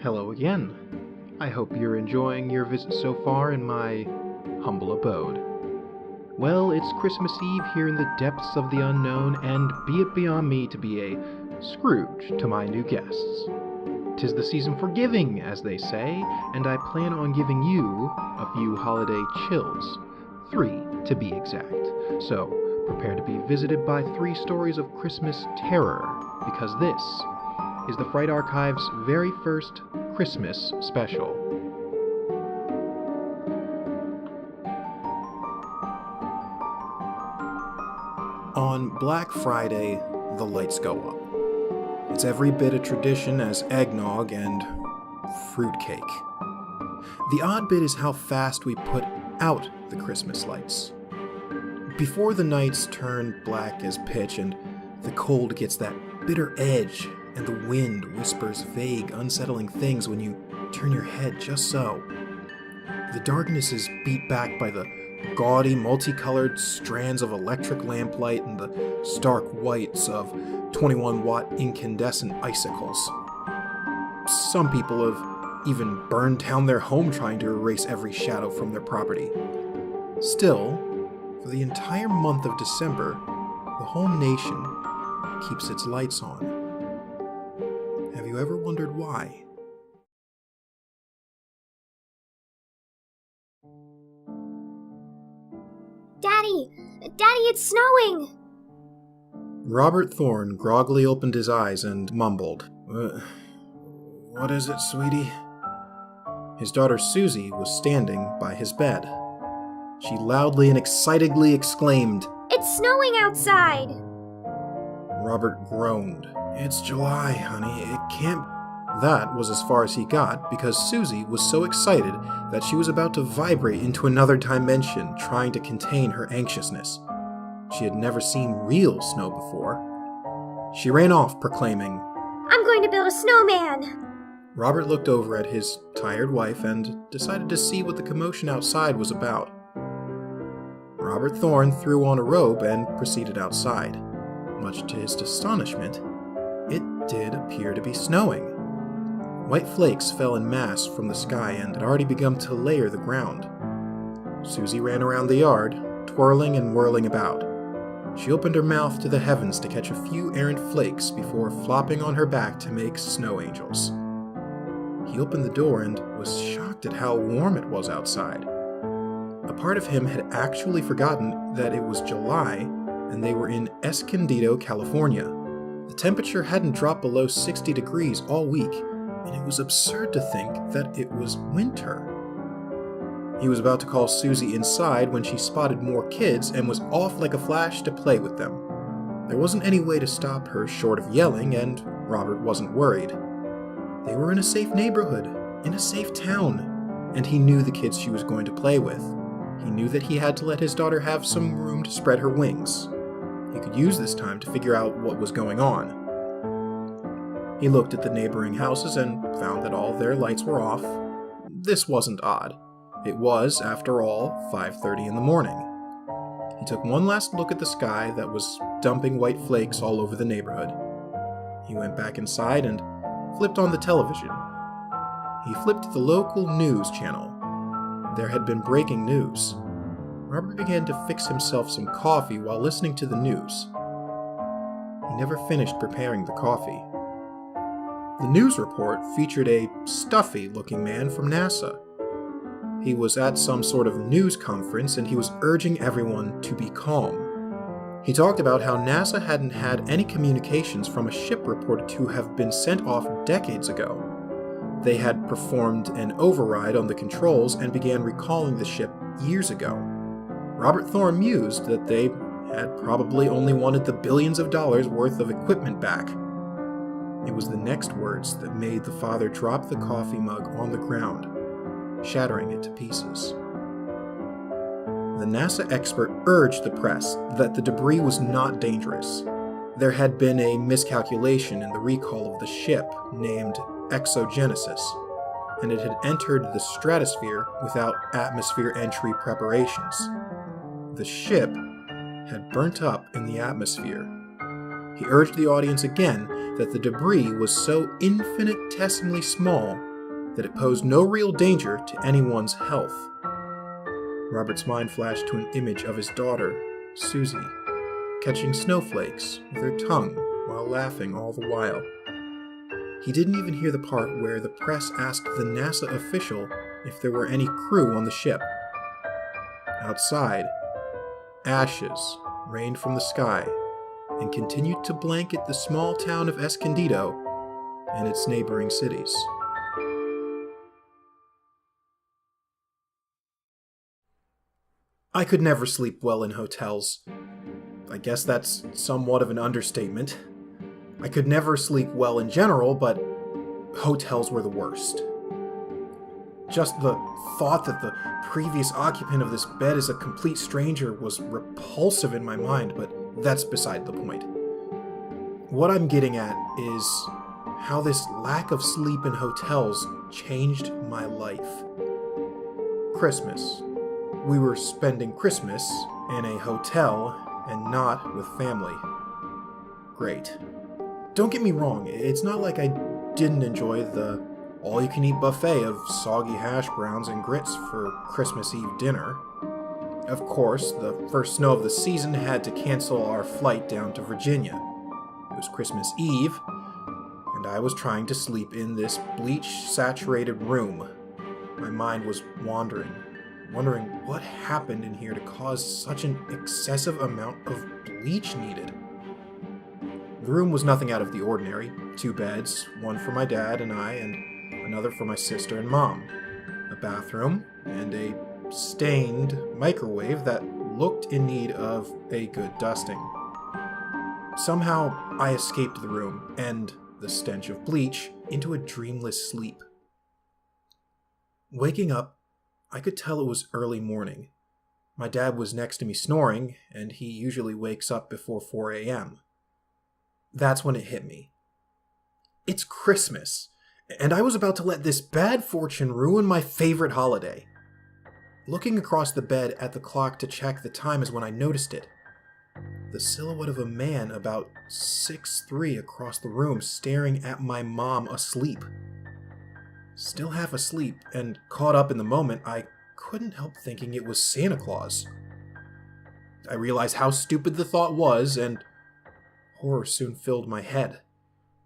Hello again. I hope you're enjoying your visit so far in my humble abode. Well, it's Christmas Eve here in the depths of the unknown, and be it beyond me to be a Scrooge to my new guests. 'Tis the season for giving, as they say, and I plan on giving you a few holiday chills. 3 to be exact. So, prepare to be visited by 3 stories of Christmas terror, because this is the Fright Archive's very first Christmas special. On Black Friday, the lights go up. It's every bit a tradition as eggnog and fruitcake. The odd bit is how fast we put out the Christmas lights. Before the nights turn black as pitch and the cold gets that bitter edge and the wind whispers vague, unsettling things when you turn your head just so. The darkness is beat back by the gaudy, multicolored strands of electric lamplight and the stark whites of 21-watt incandescent icicles. Some people have even burned down their home trying to erase every shadow from their property. Still, for the entire month of December, the whole nation keeps its lights on. Have you ever wondered why? Daddy, it's snowing! Robert Thorne groggily opened his eyes and mumbled, "What is it, sweetie?" His daughter Susie was standing by his bed. She loudly and excitedly exclaimed, It's snowing outside! Robert groaned. "It's July, honey. It can't..." That was as far as he got because Susie was so excited that she was about to vibrate into another dimension, trying to contain her anxiousness. She had never seen real snow before. She ran off, proclaiming, I'm going to build a snowman! Robert looked over at his tired wife and decided to see what the commotion outside was about. Robert Thorne threw on a robe and proceeded outside. Much to his astonishment, it did appear to be snowing. White flakes fell in mass from the sky and had already begun to layer the ground. Susie ran around the yard, twirling and whirling about. She opened her mouth to the heavens to catch a few errant flakes before flopping on her back to make snow angels. He opened the door and was shocked at how warm it was outside. A part of him had actually forgotten that it was July and they were in Escondido, California. The temperature hadn't dropped below 60 degrees all week, and it was absurd to think that it was winter. He was about to call Susie inside when she spotted more kids and was off like a flash to play with them. There wasn't any way to stop her short of yelling, and Robert wasn't worried. They were in a safe neighborhood, in a safe town, and he knew the kids she was going to play with. He knew that he had to let his daughter have some room to spread her wings. He could use this time to figure out what was going on. He looked at the neighboring houses and found that all their lights were off. This wasn't odd. It was, after all, 5:30 in the morning. He took one last look at the sky that was dumping white flakes all over the neighborhood. He went back inside and flipped on the television. He flipped to the local news channel. There had been breaking news. Robert began to fix himself some coffee while listening to the news. He never finished preparing the coffee. The news report featured a stuffy-looking man from NASA. He was at some sort of news conference and he was urging everyone to be calm. He talked about how NASA hadn't had any communications from a ship reported to have been sent off decades ago. They had performed an override on the controls and began recalling the ship years ago. Robert Thorne mused that they had probably only wanted the billions of dollars worth of equipment back. It was the next words that made the father drop the coffee mug on the ground, shattering it to pieces. The NASA expert urged the press that the debris was not dangerous. There had been a miscalculation in the recall of the ship named Exogenesis, and it had entered the stratosphere without atmosphere entry preparations. The ship had burnt up in the atmosphere. He urged the audience again that the debris was so infinitesimally small that it posed no real danger to anyone's health. Robert's mind flashed to an image of his daughter, Susie, catching snowflakes with her tongue while laughing all the while. He didn't even hear the part where the press asked the NASA official if there were any crew on the ship. Outside, ashes rained from the sky and continued to blanket the small town of Escondido and its neighboring cities. I could never sleep well in hotels. I guess that's somewhat of an understatement. I could never sleep well in general, but hotels were the worst. Just the thought that the previous occupant of this bed is a complete stranger was repulsive in my mind, but that's beside the point. What I'm getting at is how this lack of sleep in hotels changed my life. Christmas. We were spending Christmas in a hotel and not with family. Great. Don't get me wrong, it's not like I didn't enjoy the all-you-can-eat buffet of soggy hash browns and grits for Christmas Eve dinner. Of course, the first snow of the season had to cancel our flight down to Virginia. It was Christmas Eve, and I was trying to sleep in this bleach-saturated room. My mind was wandering what happened in here to cause such an excessive amount of bleach needed. The room was nothing out of the ordinary. 2 beds, one for my dad and I, and another for my sister and mom. A bathroom, and a stained microwave that looked in need of a good dusting. Somehow, I escaped the room, and the stench of bleach, into a dreamless sleep. Waking up, I could tell it was early morning. My dad was next to me snoring, and he usually wakes up before 4 a.m. That's when it hit me. It's Christmas, and I was about to let this bad fortune ruin my favorite holiday. Looking across the bed at the clock to check the time is when I noticed it. The silhouette of a man about 6'3" across the room staring at my mom asleep. Still half asleep and caught up in the moment, I couldn't help thinking it was Santa Claus. I realized how stupid the thought was, and horror soon filled my head.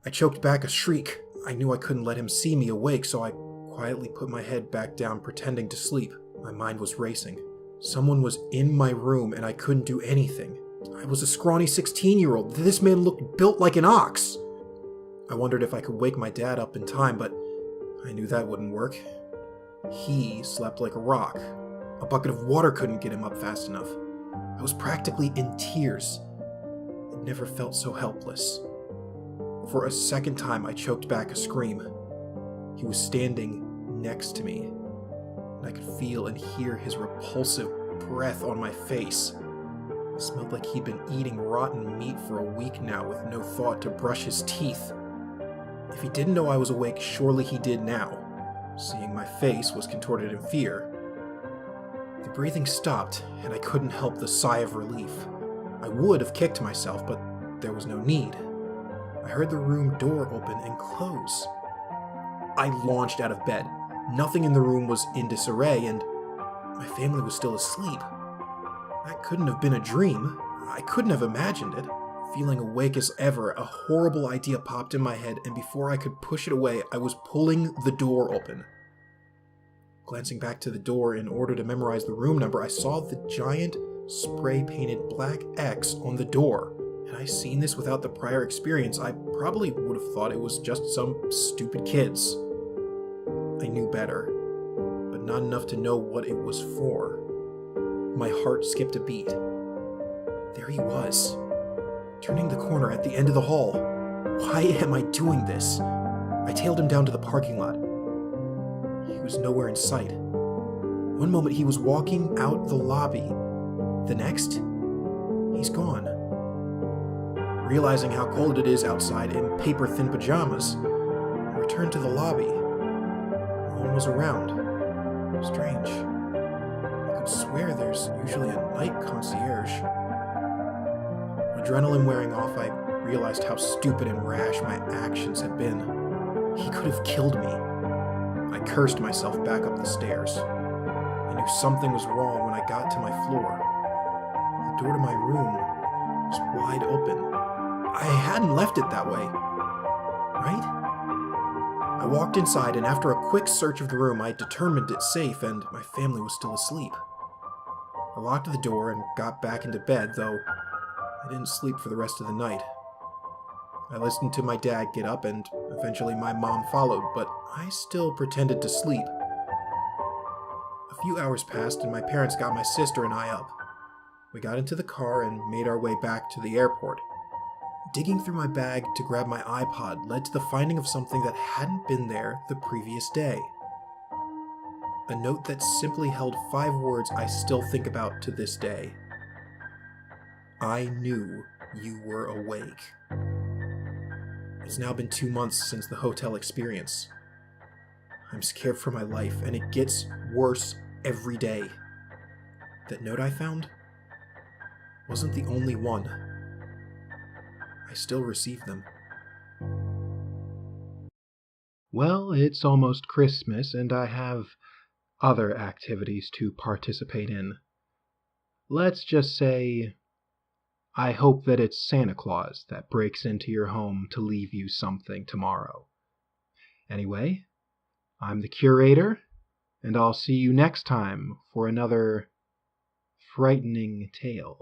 I choked back a shriek. I knew I couldn't let him see me awake, so I quietly put my head back down, pretending to sleep. My mind was racing. Someone was in my room, and I couldn't do anything. I was a scrawny 16-year-old. This man looked built like an ox. I wondered if I could wake my dad up in time, but I knew that wouldn't work. He slept like a rock. A bucket of water couldn't get him up fast enough. I was practically in tears. I'd never felt so helpless. For a second time, I choked back a scream. He was standing next to me, and I could feel and hear his repulsive breath on my face. It smelled like he'd been eating rotten meat for a week now with no thought to brush his teeth. If he didn't know I was awake, surely he did now. Seeing my face was contorted in fear. The breathing stopped, and I couldn't help the sigh of relief. I would have kicked myself, but there was no need. I heard the room door open and close. I launched out of bed. Nothing in the room was in disarray, and my family was still asleep. That couldn't have been a dream. I couldn't have imagined it. Feeling awake as ever, a horrible idea popped in my head, and before I could push it away, I was pulling the door open. Glancing back to the door in order to memorize the room number, I saw the giant spray-painted black X on the door. Had I seen this without the prior experience, I probably would have thought it was just some stupid kids. I knew better, but not enough to know what it was for. My heart skipped a beat. There he was, turning the corner at the end of the hall. Why am I doing this? I tailed him down to the parking lot. He was nowhere in sight. One moment he was walking out the lobby. The next, he's gone. Realizing how cold it is outside in paper-thin pajamas, I returned to the lobby. No one was around. Strange. I could swear there's usually a night concierge. Adrenaline wearing off, I realized how stupid and rash my actions had been. He could have killed me. I cursed myself back up the stairs. I knew something was wrong when I got to my floor. The door to my room was wide open. I hadn't left it that way, right? I walked inside, and after a quick search of the room, I determined it safe and my family was still asleep. I locked the door and got back into bed, though I didn't sleep for the rest of the night. I listened to my dad get up, and eventually my mom followed, but I still pretended to sleep. A few hours passed, and my parents got my sister and I up. We got into the car and made our way back to the airport. Digging through my bag to grab my iPod led to the finding of something that hadn't been there the previous day. A note that simply held 5 words I still think about to this day. I knew you were awake. It's now been 2 months since the hotel experience. I'm scared for my life, and it gets worse every day. That note I found wasn't the only one. I still receive them. Well, it's almost Christmas, and I have other activities to participate in. Let's just say I hope that it's Santa Claus that breaks into your home to leave you something tomorrow. Anyway, I'm the curator, and I'll see you next time for another frightening tale.